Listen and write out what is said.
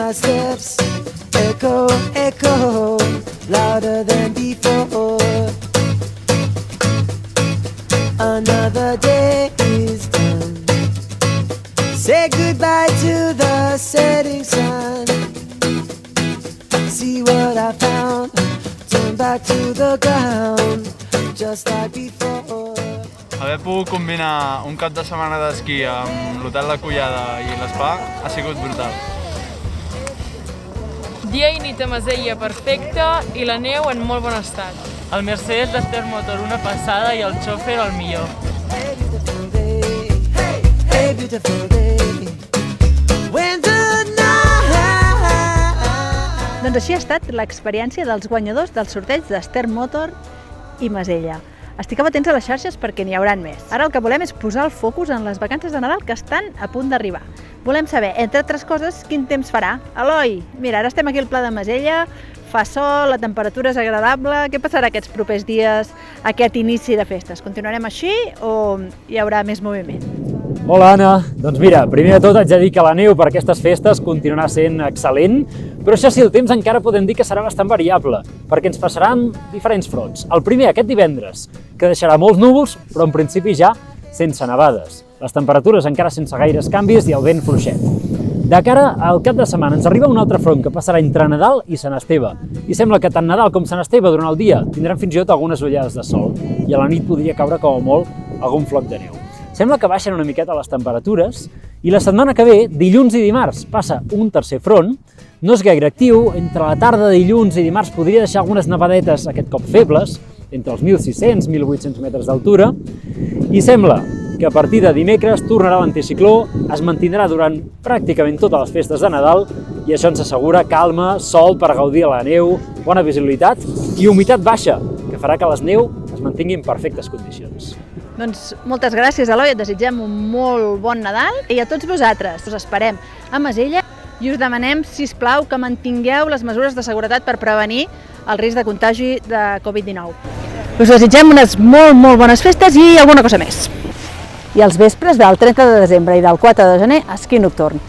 my steps echo, echo, louder than before. Another day is done. Say goodbye to the setting sun. See what I found. Turn back to the ground, just like before. Haver pogut combinar un cap de setmana d'esquí amb l'hotel La Collada i l'Spa ha sigut brutal. Dia i nit a Masella perfecta i la neu en molt bon estat. El Mercedes d'Ester Motor una passada i el xòfer el millor. Hey, beautiful day. Hey, beautiful day. When the night... Doncs així ha estat l'experiència dels guanyadors del sorteig d'Ester Motor i Masella. Estigueu atents a les xarxes perquè n'hi hauran més. Ara el que volem és posar el focus en les vacances de Nadal que estan a punt d'arribar. Volem saber, entre altres coses, quin temps farà. Eloi, mira, ara estem aquí al Pla de Masella, fa sol, la temperatura és agradable. Què passarà aquests propers dies, aquest inici de festes? Continuarem així o hi haurà més moviment? Hola, Anna. Doncs mira, primer de tot haig de dir que la neu per aquestes festes continuarà sent excel·lent, però això sí, el temps encara podem dir que serà bastant variable, perquè ens passaran diferents fronts. El primer, aquest divendres, que deixarà molts núvols, però en principi ja sense nevades. Les temperatures encara sense gaires canvis i el vent fluixet. De cara al cap de setmana ens arriba un altre front que passarà entre Nadal i Sant Esteve. I sembla que tant Nadal com Sant Esteve durant el dia tindran fins i tot algunes ullades de sol i a la nit podria caure com a molt algun floc de neu. Sembla que baixen una miqueta les temperatures i la setmana que ve, dilluns i dimarts, passa un tercer front. No és gaire actiu, entre la tarda de dilluns i dimarts podria deixar algunes nevadetes aquest cop febles, entre els 1.600 i 1.800 metres d'altura, i sembla que a partir de dimecres tornarà l'anticicló, es mantindrà durant pràcticament totes les festes de Nadal i això ens assegura calma, sol per gaudir a la neu, bona visibilitat i humitat baixa, que farà que les neu es mantinguin en perfectes condicions. Doncs moltes gràcies, Eloi, et desitgem un molt bon Nadal i a tots vosaltres us esperem a Masella i us demanem, sisplau, que mantingueu les mesures de seguretat per prevenir el risc de contagi de Covid-19. Us desitgem unes molt bones festes i alguna cosa més. I els vespres del 30 de desembre i del 4 de gener, esquí nocturn.